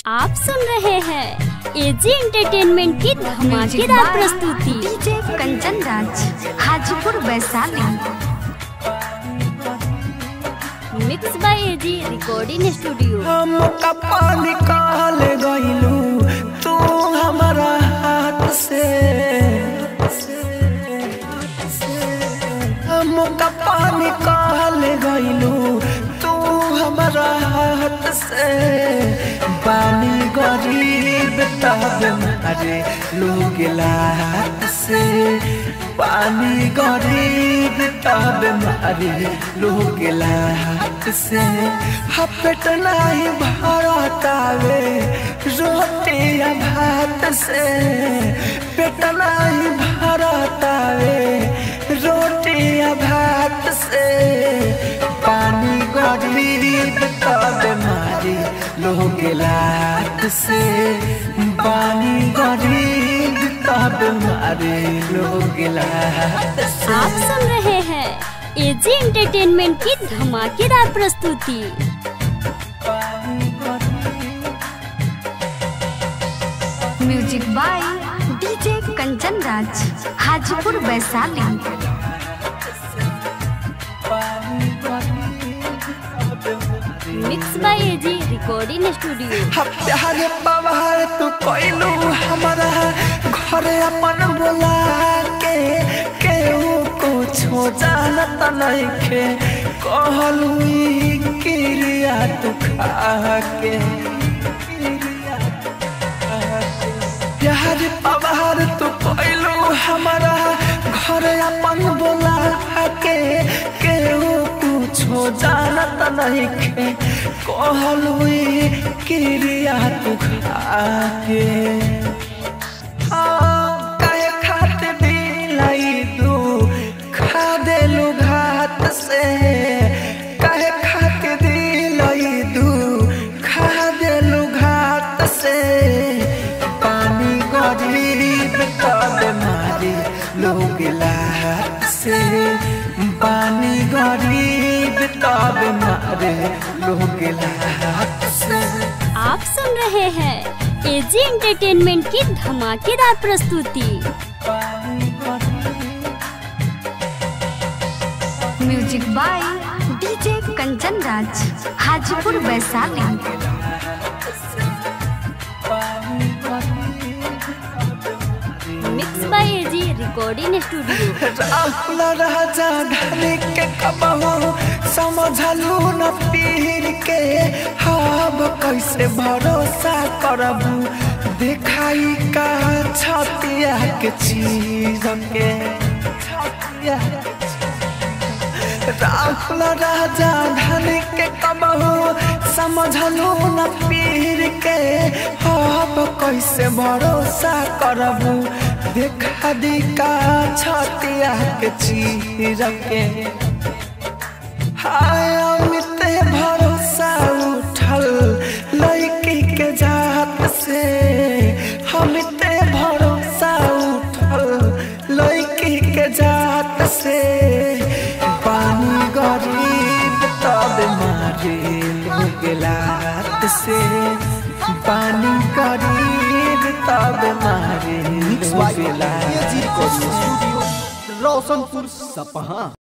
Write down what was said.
आप सुन रहे हैं एजी एंटरटेनमेंट की धमाकेदार प्रस्तुति। DJ Kanchan Raj, Hajipur Vaishali. Mix by AG recording studio. हम पानी निकाल गइलू तू हमारा हाथ से, हम पानी निकाल गइलू तू हमारा हाथ से। पानी गरीब तब मारे लोग लात से, पानी गरीब तब मारे लोग लात से। पेट नहीं भरतावे रोटी या भात से, पेट नहीं भरतावे रोटी या भात से। पानी गरीब तब मारे लोग लात से, पानी गरीब तब मारे लोग लात से। आप सुन रहे हैं एजी एंटरटेनमेंट की धमाकेदार प्रस्तुति। Music by DJ Kanchan Raj, Hajipur Vaishali. Mix by AG recording studio. प्यार पवार तू कोइलू हमारा घर अपन बोला के, केहू कुछ जानत नइखे कहलू क्रिया तू खा के। प्यार पवार तू कोइलू हमारा घर अपन बोला के, केहू कुछो जानत नइखे कहलू क्रिया तू खा के। काहे खाते दिलाई दू खा देलू घात से, काहे खाते दिलाई दू खा देलू घात से। पानी गरीब तब मारे लोग लात से, पानी गरीब तब मारे लोग लात से। आप सुन रहे हैं एजी एंटरटेनमेंट की धमाकेदार प्रस्तुति। Music by DJ Kanchan Raj, Hajipur Vaishali. Mix by AG recording studio. Rahul Raja ढाली के कबहू समझलू न पीर के, अब कैसे भरोसा करबू दिखाई का छतिया के चीज के। राहुल राजा ढाली के कबहू समझलू न पीर के, अब कैसे भरोसा करबू देखा दी का छतिया के चीज के। हाय अमित भरोसा उठल लड़की के जात से, अमित भरोसा उठल लड़की के जात से। पानी गरीब तब मारे लोग लात से, पानी गरीब तब मारे लोग लात से। रोशनपुर सपहा।